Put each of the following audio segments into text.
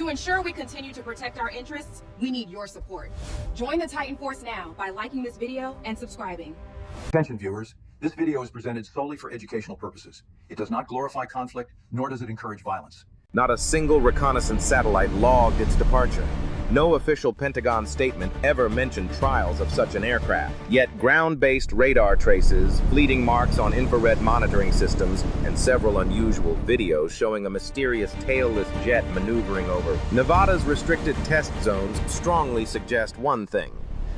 To ensure we continue to protect our interests, we need your support. Join the Titan Force now by liking this video and subscribing. Attention viewers, this video is presented solely for educational purposes. It does not glorify conflict, nor does it encourage violence. Not a single reconnaissance satellite logged its departure. No official Pentagon statement ever mentioned trials of such an aircraft. Yet ground-based radar traces, fleeting marks on infrared monitoring systems, and several unusual videos showing a mysterious tailless jet maneuvering over Nevada's restricted test zones strongly suggest one thing.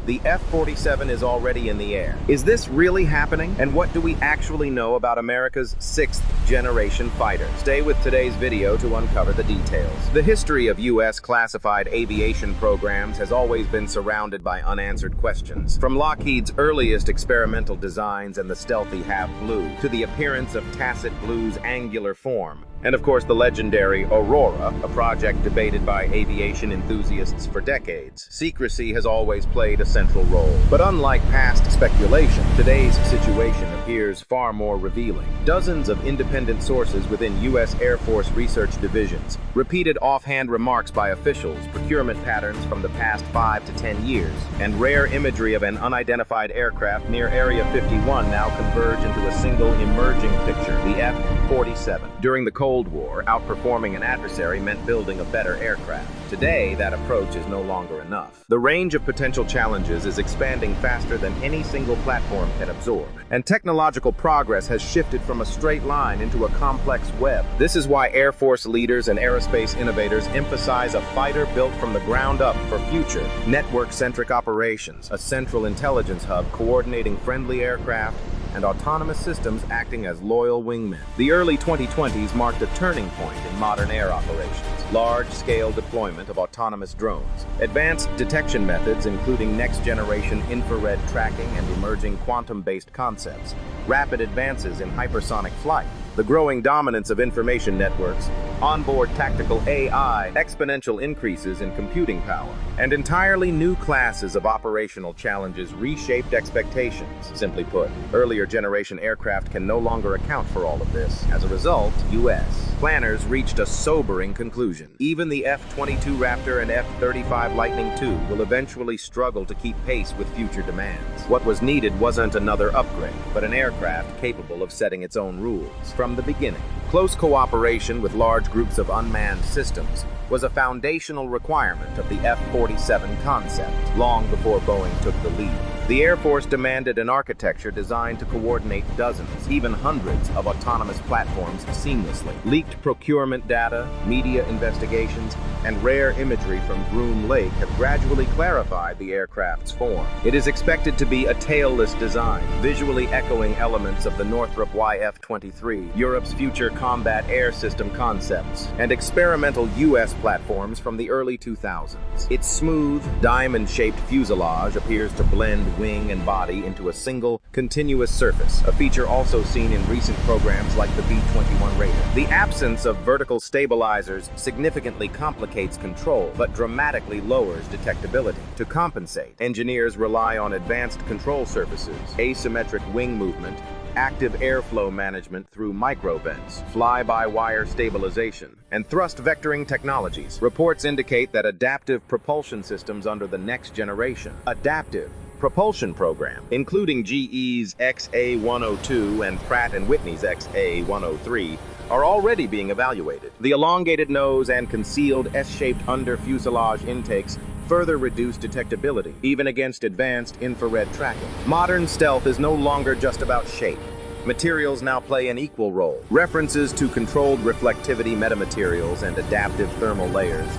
The F-47 is already in the air. Is this really happening? And what do we actually know about America's 6th-generation fighter? Stay with today's video to uncover the details. The history of U.S. classified aviation programs has always been surrounded by unanswered questions. From Lockheed's earliest experimental designs and the stealthy half-blue, to the appearance of Tacit Blue's angular form, and of course the legendary Aurora, a project debated by aviation enthusiasts for decades. Secrecy has always played a central role. But unlike past speculation, today's situation appears far more revealing. Dozens of independent sources within U.S. Air Force research divisions, repeated offhand remarks by officials, procurement patterns from the past 5 to 10 years, and rare imagery of an unidentified aircraft near Area 51 now converge into a single emerging picture, the F-47. During the Cold War, outperforming an adversary meant building a better aircraft. Today, that approach is no longer enough. The range of potential challenges is expanding faster than any single platform can absorb, and technological progress has shifted from a straight line into a complex web. This is why Air Force leaders and aerospace innovators emphasize a fighter built from the ground up for future, network-centric operations, a central intelligence hub coordinating friendly aircraft, and autonomous systems acting as loyal wingmen. The early 2020s marked a turning point in modern air operations. Large-scale deployment of autonomous drones, advanced detection methods including next-generation infrared tracking and emerging quantum-based concepts, rapid advances in hypersonic flight, the growing dominance of information networks, onboard tactical AI, exponential increases in computing power, and entirely new classes of operational challenges reshaped expectations. Simply put, earlier generation aircraft can no longer account for all of this. As a result, U.S. planners reached a sobering conclusion. Even the F-22 Raptor and F-35 Lightning II will eventually struggle to keep pace with future demands. What was needed wasn't another upgrade, but an aircraft capable of setting its own rules. From the beginning, close cooperation with large groups of unmanned systems was a foundational requirement of the F-47 concept, long before Boeing took the lead. The Air Force demanded an architecture designed to coordinate dozens, even hundreds of autonomous platforms seamlessly. Leaked procurement data, media investigations, and rare imagery from Groom Lake have gradually clarified the aircraft's form. It is expected to be a tailless design, visually echoing elements of the Northrop YF-23, Europe's future combat air system concepts, and experimental U.S. platforms from the early 2000s. Its smooth, diamond-shaped fuselage appears to blend wing and body into a single, continuous surface, a feature also seen in recent programs like the B-21 Raider. The absence of vertical stabilizers significantly complicates control, but dramatically lowers detectability. To compensate, engineers rely on advanced control surfaces, asymmetric wing movement, active airflow management through microvents, fly-by-wire stabilization, and thrust vectoring technologies. Reports indicate that adaptive propulsion systems under the next generation, adaptive propulsion program, including GE's XA-102 and Pratt & Whitney's XA-103, are already being evaluated. The elongated nose and concealed S-shaped under-fuselage intakes further reduce detectability, even against advanced infrared tracking. Modern stealth is no longer just about shape. Materials now play an equal role. References to controlled reflectivity metamaterials and adaptive thermal layers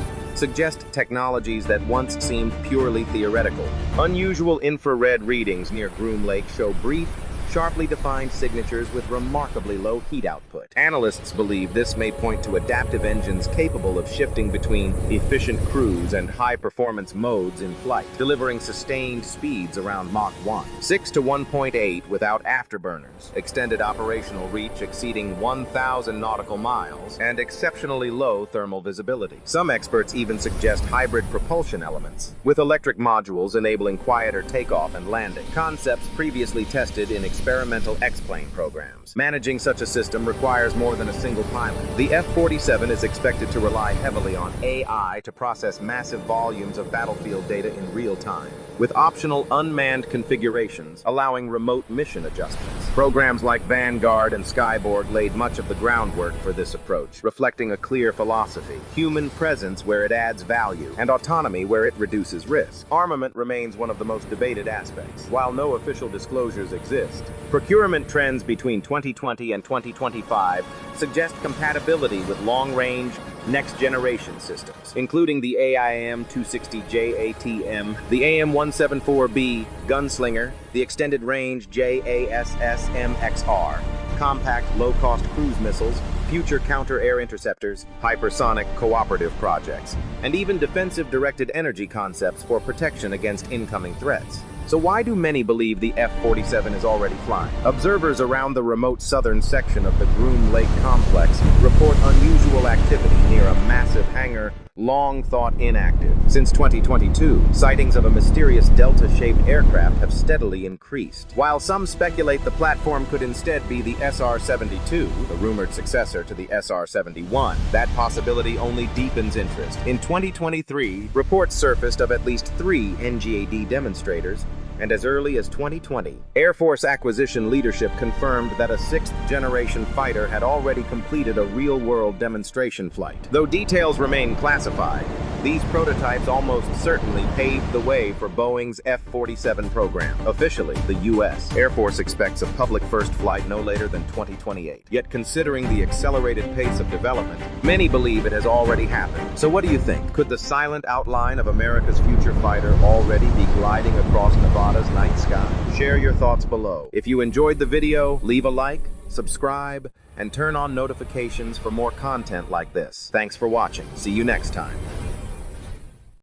suggest technologies that once seemed purely theoretical. Unusual infrared readings near Groom Lake show brief, sharply defined signatures with remarkably low heat output. Analysts believe this may point to adaptive engines capable of shifting between efficient cruise and high-performance modes in flight, delivering sustained speeds around Mach 1. 6 to 1.8 without afterburners, extended operational reach exceeding 1,000 nautical miles, and exceptionally low thermal visibility. Some experts even suggest hybrid propulsion elements, with electric modules enabling quieter takeoff and landing. Concepts previously tested in experimental X-plane programs. Managing such a system requires more than a single pilot. The F-47 is expected to rely heavily on AI to process massive volumes of battlefield data in real time, with optional unmanned configurations allowing remote mission adjustments. Programs like Vanguard and Skyborg laid much of the groundwork for this approach, reflecting a clear philosophy: human presence where it adds value, and autonomy where it reduces risk. Armament remains one of the most debated aspects. While no official disclosures exist, procurement trends between 2020 and 2025 suggest compatibility with long-range, next-generation systems, including the AIM-260J ATM, the AIM-174B Gunslinger, the extended-range JASSM-XR, compact, low-cost cruise missiles, future counter-air interceptors, hypersonic cooperative projects, and even defensive directed energy concepts for protection against incoming threats. So why do many believe the F-47 is already flying? Observers around the remote southern section of the Groom Lake complex report unusual activity near a massive hangar long thought inactive. Since 2022, sightings of a mysterious delta-shaped aircraft have steadily increased. While some speculate the platform could instead be the SR-72, the rumored successor to the SR-71, that possibility only deepens interest. In 2023, reports surfaced of at least 3 NGAD demonstrators, and as early as 2020, Air Force Acquisition leadership confirmed that a 6th-generation fighter had already completed a real-world demonstration flight. Though details remain classified, these prototypes almost certainly paved the way for Boeing's F-47 program. Officially, the U.S. Air Force expects a public first flight no later than 2028. Yet considering the accelerated pace of development, many believe it has already happened. So what do you think? Could the silent outline of America's future fighter already be gliding across Nevada's night sky? Share your thoughts below. If you enjoyed the video, leave a like, subscribe, and turn on notifications for more content like this. Thanks for watching. See you next time.